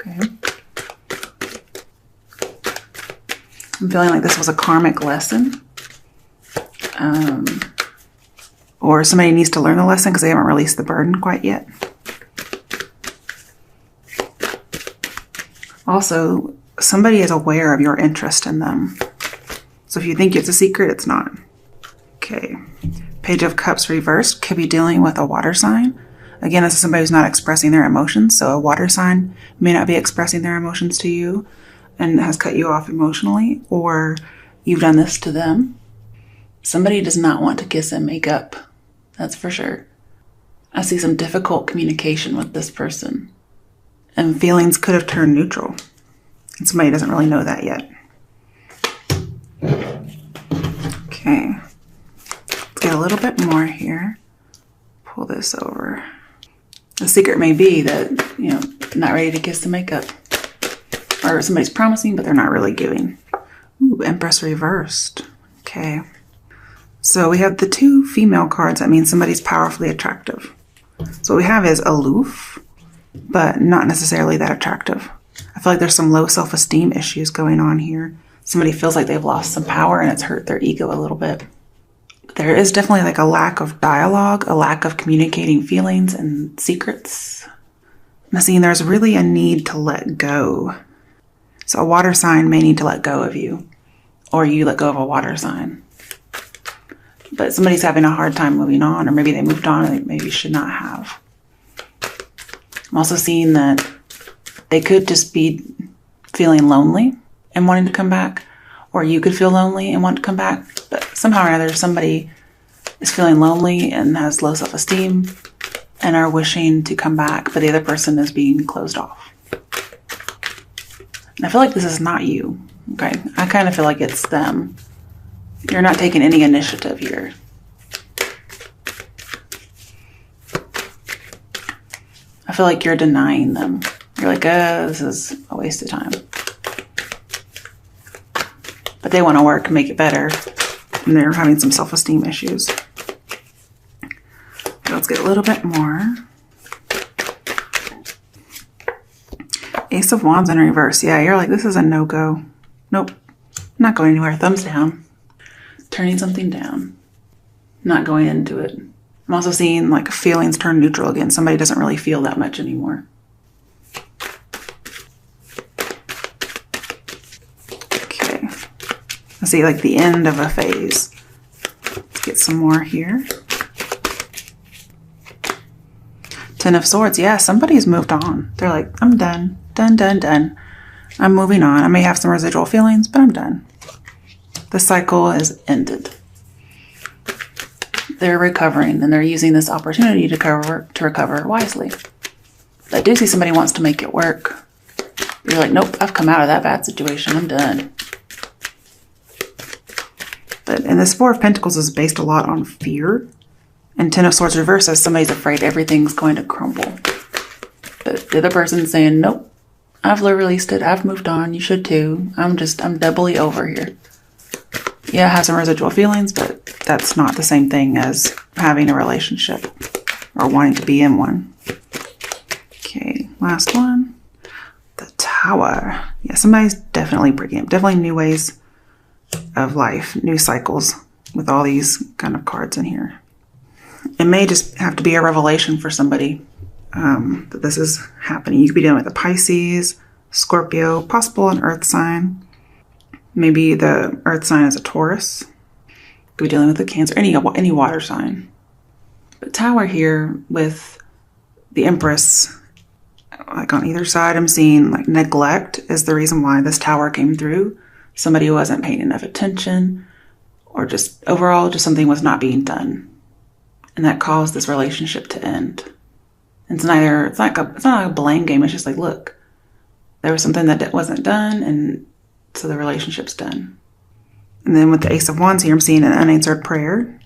Okay. I'm feeling like this was a karmic lesson. Or somebody needs to learn the lesson because they haven't released the burden quite yet. Also, somebody is aware of your interest in them. So if you think it's a secret, it's not. Okay. Page of Cups reversed could be dealing with a water sign. Again, this is somebody who's not expressing their emotions. So a water sign may not be expressing their emotions to you and has cut you off emotionally, or you've done this to them. Somebody does not want to kiss and make up. That's for sure. I see some difficult communication with this person. And feelings could have turned neutral. And somebody doesn't really know that yet. Okay. Let's get a little bit more here. Pull this over. The secret may be that, not ready to kiss the makeup. Or somebody's promising, but they're not really giving. Ooh, Empress reversed. Okay. So we have the 2 female cards. That means somebody's powerfully attractive. So what we have is aloof, but not necessarily that attractive. I feel like there's some low self-esteem issues going on here. Somebody feels like they've lost some power and it's hurt their ego a little bit. There is definitely like a lack of dialogue, a lack of communicating feelings and secrets. I'm seeing there's really a need to let go. So a water sign may need to let go of you, or you let go of a water sign. But somebody's having a hard time moving on, or maybe they moved on and they maybe should not have. I'm also seeing that they could just be feeling lonely and wanting to come back, or you could feel lonely and want to come back. But somehow or other, somebody is feeling lonely and has low self-esteem and are wishing to come back, but the other person is being closed off. And I feel like this is not you, okay? I kind of feel like it's them. You're not taking any initiative here. I feel like you're denying them. You're like, this is a waste of time. But they want to work and make it better. And they're having some self-esteem issues. Let's get a little bit more. Ace of Wands in reverse. Yeah, you're like, this is a no-go. Nope. Not going anywhere. Thumbs down. Turning something down. Not going into it. I'm also seeing like feelings turn neutral again. Somebody doesn't really feel that much anymore. Okay. I see like the end of a phase. Let's get some more here. Ten of Swords. Yeah, somebody's moved on. They're like, I'm done. Done. I'm moving on. I may have some residual feelings, but I'm done. The cycle has ended. They're recovering, and they're using this opportunity to recover wisely. I do see somebody wants to make it work. You're like, nope, I've come out of that bad situation. I'm done. And this Four of Pentacles is based a lot on fear. And Ten of Swords reverse says somebody's afraid everything's going to crumble. But the other person's saying, nope, I've released it. I've moved on. You should too. I'm doubly over here. Yeah, I have some residual feelings, but that's not the same thing as having a relationship or wanting to be in one. Okay, last one. The Tower. Yeah, somebody's definitely breaking up. Definitely new ways of life, new cycles with all these kind of cards in here. It may just have to be a revelation for somebody that this is happening. You could be dealing with a Pisces, Scorpio, possible an earth sign. Maybe the earth sign is a Taurus. Could be dealing with a Cancer, any water sign. But Tower here with the Empress, like on either side, I'm seeing like neglect is the reason why this Tower came through. Somebody who wasn't paying enough attention, or just overall, just something was not being done. And that caused this relationship to end. It's not a blame game. It's just like, look, there was something that wasn't done, and so the relationship's done. And then with the Ace of Wands here, I'm seeing an unanswered prayer.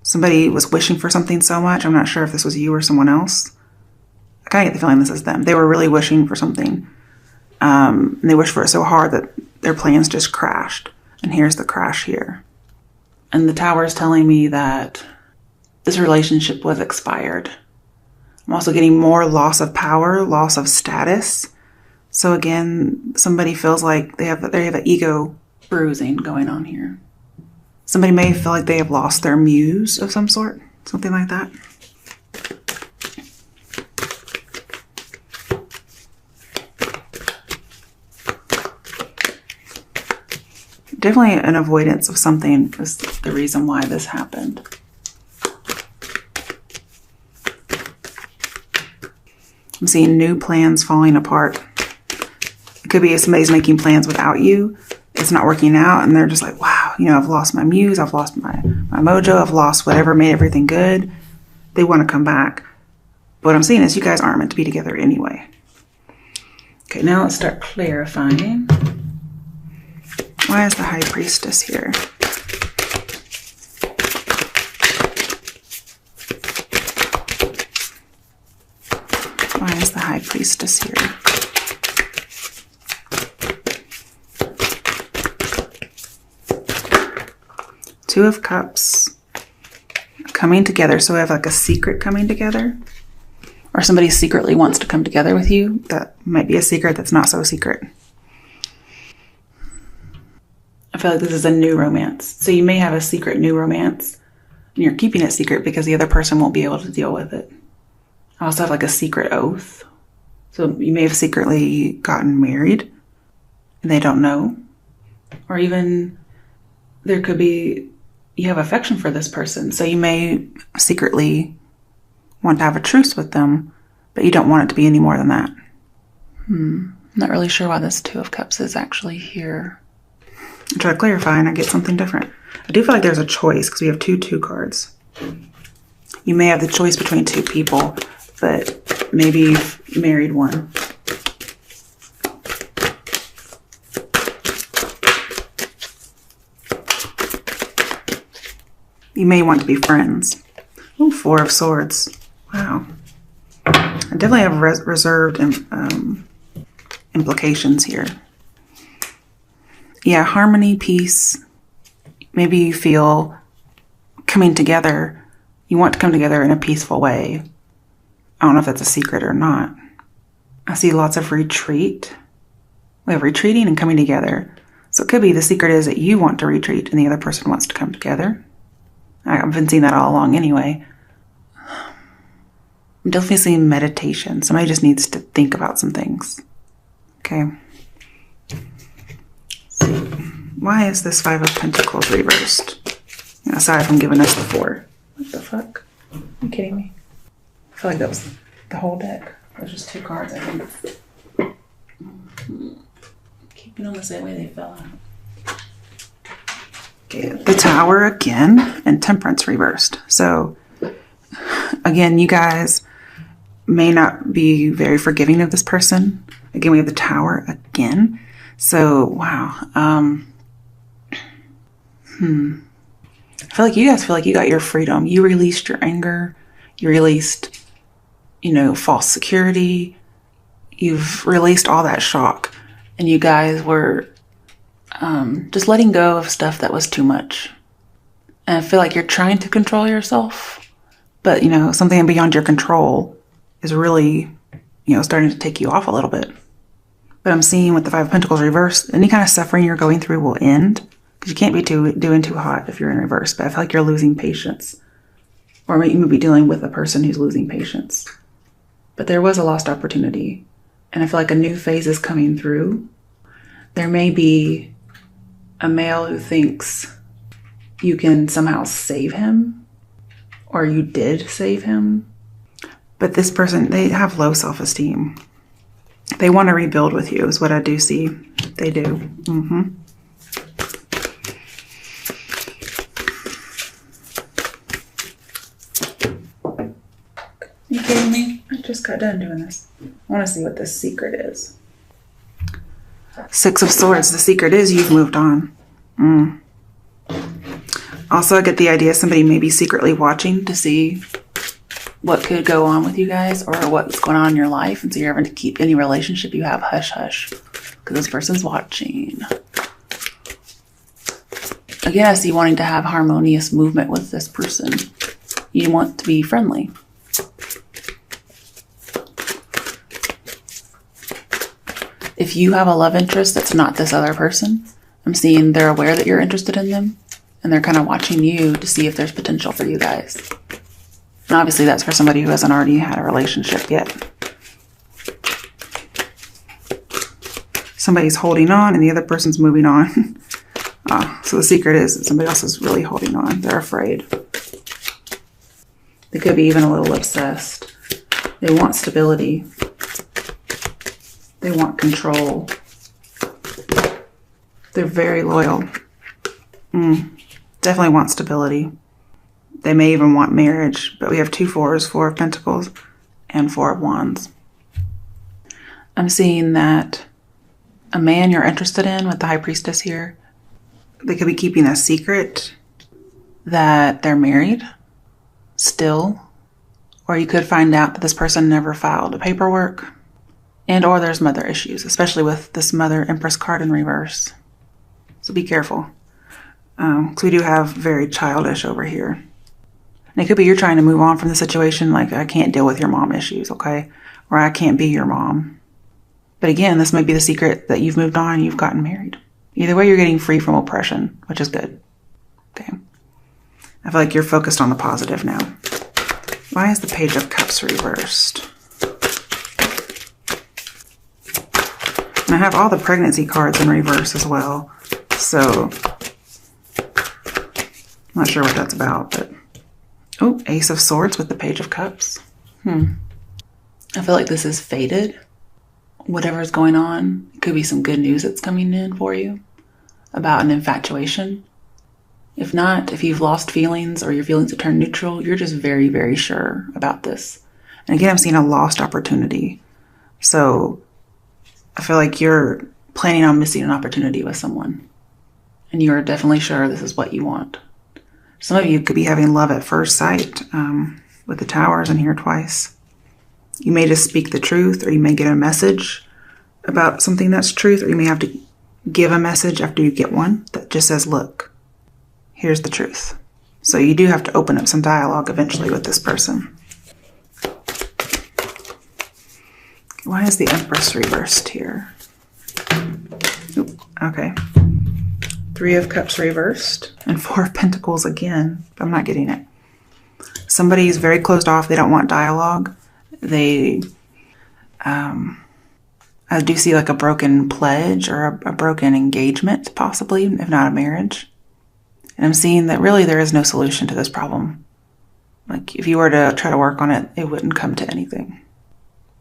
Somebody was wishing for something so much. I'm not sure if this was you or someone else. I kind of get the feeling this is them. They were really wishing for something. And they wished for it so hard that their plans just crashed. And here's the crash here. And the Tower is telling me that this relationship was expired. I'm also getting more loss of power, loss of status, So again, somebody feels like they have an ego bruising going on here. Somebody may feel like they have lost their muse of some sort, something like that. Definitely an avoidance of something is the reason why this happened. I'm seeing new plans falling apart. It could be somebody's making plans without you. It's not working out and they're just like, wow, you know, I've lost my muse. I've lost my mojo. I've lost whatever made everything good. They want to come back. But what I'm seeing is you guys aren't meant to be together anyway. Okay, now let's start clarifying. Why is the High Priestess here? Why is the High Priestess here? Two of Cups coming together. So we have like a secret coming together. Or somebody secretly wants to come together with you. That might be a secret that's not so secret. I feel like this is a new romance. So you may have a secret new romance and you're keeping it secret because the other person won't be able to deal with it. I also have like a secret oath. So you may have secretly gotten married and they don't know. Or even there could be, you have affection for this person. So you may secretly want to have a truce with them, but you don't want it to be any more than that. I'm not really sure why this Two of Cups is actually here. I try to clarify and I get something different. I do feel like there's a choice because we have two cards. You may have the choice between two people, but maybe you've married one. You may want to be friends. Ooh, Four of Swords. Wow. I definitely have reserved implications here. Yeah, harmony, peace. Maybe you feel coming together. You want to come together in a peaceful way. I don't know if that's a secret or not. I see lots of retreat. We have retreating and coming together. So it could be the secret is that you want to retreat and the other person wants to come together. I've been seeing that all along anyway. I'm definitely seeing meditation. Somebody just needs to think about some things. Okay. Why is this Five of Pentacles reversed? Aside from giving us the Four. What the fuck? Are you kidding me? I feel like that was the whole deck. There's just two cards, I think. Keeping them the same way they fell out. Okay, the Tower again and Temperance reversed. So, again, you guys may not be very forgiving of this person. Again, we have the Tower again. So, wow. I feel like you guys feel like you got your freedom. You released your anger. You released, false security. You've released all that shock. And you guys were just letting go of stuff that was too much. And I feel like you're trying to control yourself. But, something beyond your control is really, starting to take you off a little bit. But I'm seeing with the Five of Pentacles reversed, any kind of suffering you're going through will end. Because you can't be doing too hot if you're in reverse. But I feel like you're losing patience. Or you may be dealing with a person who's losing patience. But there was a lost opportunity. And I feel like a new phase is coming through. There may be a male who thinks you can somehow save him. Or you did save him. But this person, they have low self-esteem. They want to rebuild with you is what I do see. They do. You kidding me? I just got done doing this. I want to see what the secret is. Six of Swords. The secret is you've moved on. Also, I get the idea somebody may be secretly watching to see what could go on with you guys or what's going on in your life. And so you're having to keep any relationship you have hush-hush because this person's watching. Again, I see wanting to have harmonious movement with this person. You want to be friendly. If you have a love interest that's not this other person, I'm seeing they're aware that you're interested in them, and they're kind of watching you to see if there's potential for you guys. And obviously that's for somebody who hasn't already had a relationship yet. Somebody's holding on and the other person's moving on. So the secret is that somebody else is really holding on. They're afraid. They could be even a little obsessed. They want stability. They want control. They're very loyal. Definitely want stability. They may even want marriage, but we have 2 fours, 4 of Pentacles, and 4 of Wands. I'm seeing that a man you're interested in with the High Priestess here, they could be keeping a secret that they're married still, or you could find out that this person never filed the paperwork, and or there's mother issues, especially with this Mother Empress card in reverse. So be careful. Because we do have very childish over here. And it could be you're trying to move on from the situation, like, I can't deal with your mom issues, okay? Or I can't be your mom. But again, this might be the secret that you've moved on and you've gotten married. Either way, you're getting free from oppression, which is good. Okay. I feel like you're focused on the positive now. Why is the Page of Cups reversed? And I have all the pregnancy cards in reverse as well. So, I'm not sure what that's about, but... Oh, Ace of Swords with the Page of Cups. I feel like this is fated. Whatever's going on, it could be some good news that's coming in for you about an infatuation. If not, if you've lost feelings or your feelings have turned neutral, you're just very, very sure about this. And again, I'm seeing a lost opportunity. So I feel like you're planning on missing an opportunity with someone. And you're definitely sure this is what you want. Some of you could be having love at first sight with the Towers in here twice. You may just speak the truth, or you may get a message about something that's truth, or you may have to give a message after you get one that just says, look, here's the truth. So you do have to open up some dialogue eventually with this person. Why is the Empress reversed here? Oop, okay. 3 of Cups reversed and 4 of Pentacles again. I'm not getting it. Somebody's very closed off. They don't want dialogue. They, I do see like a broken pledge or a broken engagement, possibly, if not a marriage. And I'm seeing that really there is no solution to this problem. Like if you were to try to work on it, it wouldn't come to anything.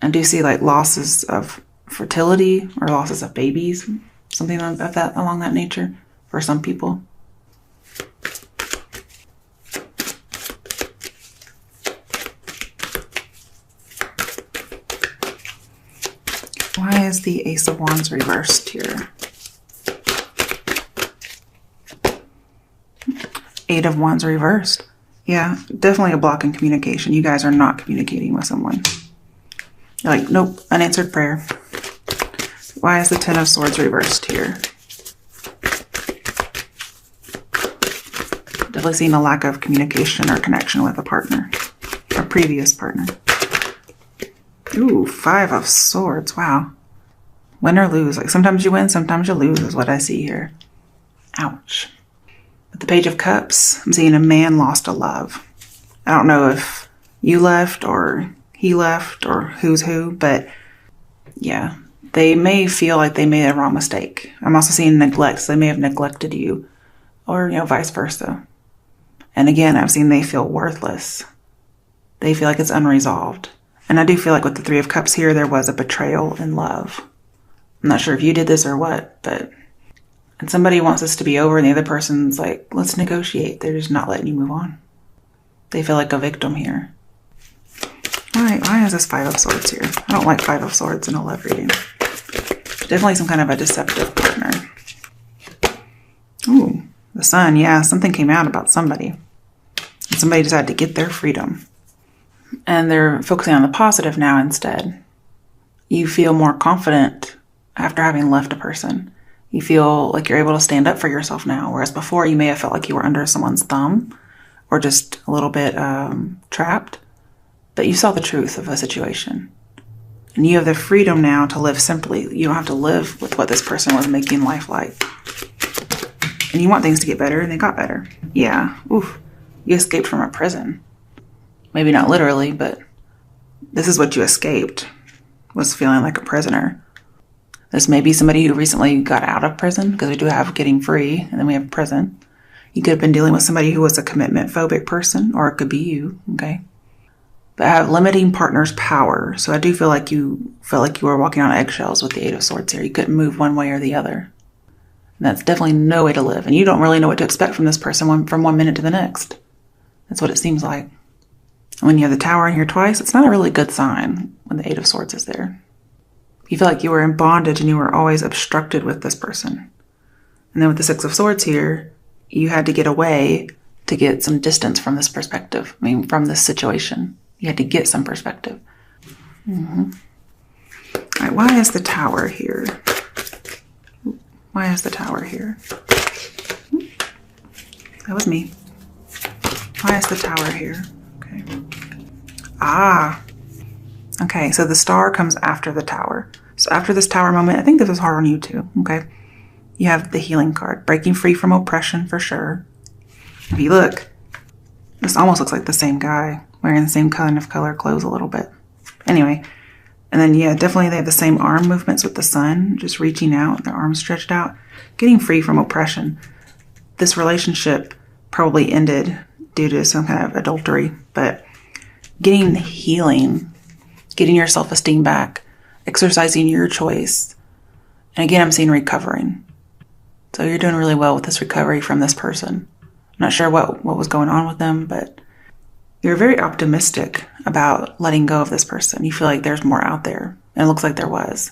I do see like losses of fertility or losses of babies, something of that along that nature for some people. Why is the Ace of Wands reversed here? 8 of Wands reversed. Yeah, definitely a block in communication. You guys are not communicating with someone. You're like, nope, unanswered prayer. Why is the 10 of Swords reversed here? Definitely seeing a lack of communication or connection with a partner, a previous partner. Ooh, 5 of Swords. Wow. Win or lose. Like sometimes you win, sometimes you lose is what I see here. Ouch. With the Page of Cups, I'm seeing a man lost a love. I don't know if you left or he left or who's who, but yeah, they may feel like they made a wrong mistake. I'm also seeing neglect, so they may have neglected you or, vice versa. And again, I've seen they feel worthless. They feel like it's unresolved. And I do feel like with the 3 of Cups here, there was a betrayal in love. I'm not sure if you did this or what, but... And somebody wants this to be over and the other person's like, let's negotiate. They're just not letting you move on. They feel like a victim here. Why is this 5 of Swords here? I don't like 5 of Swords in a love reading. Definitely some kind of a deceptive partner. Ooh, the Sun. Yeah, something came out about somebody. And somebody decided to get their freedom. And they're focusing on the positive now instead. You feel more confident after having left a person. You feel like you're able to stand up for yourself now, whereas before you may have felt like you were under someone's thumb or just a little bit trapped. But you saw the truth of a situation And you have the freedom now to live simply. You don't have to live with what this person was making life like. And you want things to get better, and they got better. Yeah. Oof. You escaped from a prison. Maybe not literally, but this is what you escaped, was feeling like a prisoner. This may be somebody who recently got out of prison, because we do have getting free, and then we have prison. You could have been dealing with somebody who was a commitment phobic person, or it could be you, okay? But I have limiting partner's power. So I do feel like you felt like you were walking on eggshells with the Eight of Swords here. You couldn't move one way or the other. And that's definitely no way to live. And you don't really know what to expect from this person from 1 minute to the next. That's what it seems like. And when you have the Tower in here twice, it's not a really good sign when the Eight of Swords is there. You feel like you were in bondage and you were always obstructed with this person. And then with the Six of Swords here, you had to get away to get some distance from this perspective. From this situation. You had to get some perspective. All right, why is the Tower here? Why is the Tower here? That was me. Why is the Tower here? Okay. Okay, so the Star comes after the Tower. So after this Tower moment, I think this is hard on you too, okay? You have the Healing card. Breaking free from oppression for sure. If you look, this almost looks like the same guy. Wearing the same kind of color clothes a little bit. Anyway, and then yeah, definitely they have the same arm movements with the Sun, just reaching out, their arms stretched out, getting free from oppression. This relationship probably ended due to some kind of adultery, but getting healing, getting your self-esteem back, exercising your choice. And again, I'm seeing recovering. So you're doing really well with this recovery from this person. I'm not sure what was going on with them, but you're very optimistic about letting go of this person. You feel like there's more out there. And it looks like there was.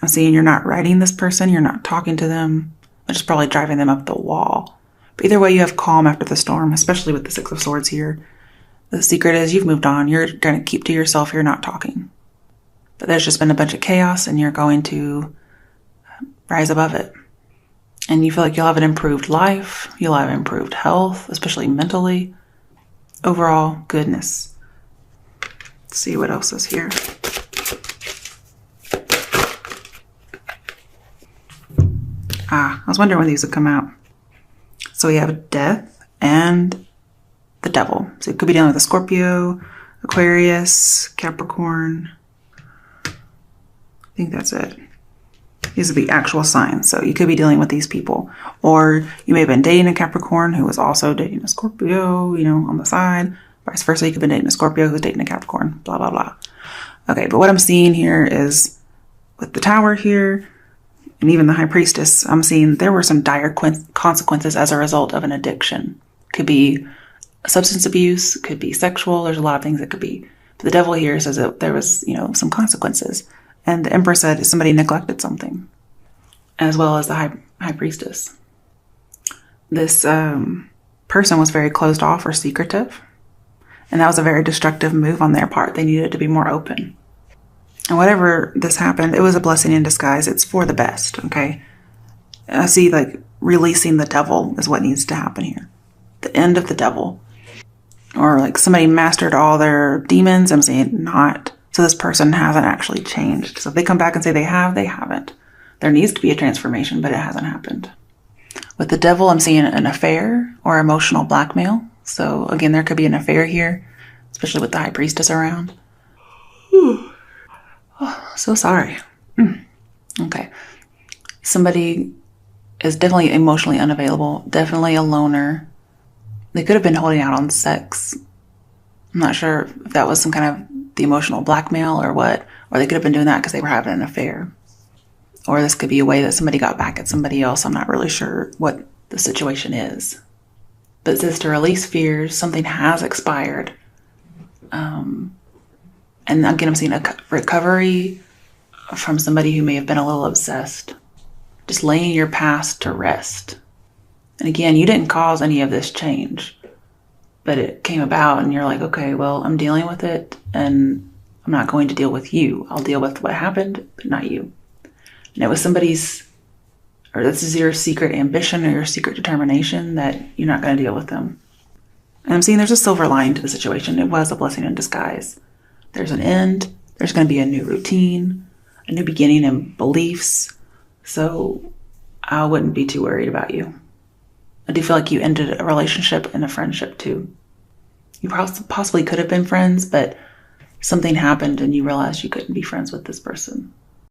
I'm seeing you're not writing this person. You're not talking to them. Which is probably driving them up the wall. But either way, you have calm after the storm, especially with the Six of Swords here. The secret is you've moved on. You're going to keep to yourself. You're not talking. But there's just been a bunch of chaos, and you're going to rise above it. And you feel like you'll have an improved life. You'll have improved health, especially mentally. Overall goodness. Let's see what else is here. I was wondering when these would come out. So we have Death and the Devil. So it could be dealing with a Scorpio, Aquarius, Capricorn. I think that's it. These are the actual signs. So you could be dealing with these people. Or you may have been dating a Capricorn who was also dating a Scorpio, on the side. Vice versa, you could have been dating a Scorpio who's dating a Capricorn. Blah, blah, blah. Okay, but what I'm seeing here is with the Tower here, and even the High Priestess, I'm seeing there were some dire consequences as a result of an addiction. Could be substance abuse, could be sexual. There's a lot of things it could be. But the Devil here says that there was, some consequences. And the Emperor said somebody neglected something, as well as the High Priestess. This person was very closed off or secretive, and that was a very destructive move on their part. They needed to be more open. And whatever this happened, it was a blessing in disguise. It's for the best, okay? I see, releasing the Devil is what needs to happen here. The end of the Devil. Or, somebody mastered all their demons. I'm saying not. So this person hasn't actually changed. So if they come back and say they haven't. There needs to be a transformation, but it hasn't happened. With the Devil, I'm seeing an affair or emotional blackmail. So again, there could be an affair here, especially with the High Priestess around. Oh, so sorry. Okay. Somebody is definitely emotionally unavailable, definitely a loner. They could have been holding out on sex. I'm not sure if that was some kind of the emotional blackmail or what, or they could have been doing that because they were having an affair. Or this could be a way that somebody got back at somebody else. I'm not really sure what the situation is. But it says to release fears, something has expired. And again, I'm seeing a recovery from somebody who may have been a little obsessed. Just laying your past to rest. And again, you didn't cause any of this change. But it came about and you're like, okay, well, I'm dealing with it and I'm not going to deal with you. I'll deal with what happened, but not you. And it was somebody's, or this is your secret ambition or your secret determination that you're not going to deal with them. And I'm seeing there's a silver lining to the situation. It was a blessing in disguise. There's an end There's going to be a new routine, a new beginning in beliefs. So I wouldn't be too worried about you. I do feel like you ended a relationship and a friendship too. You possibly could have been friends, but something happened and you realized you couldn't be friends with this person.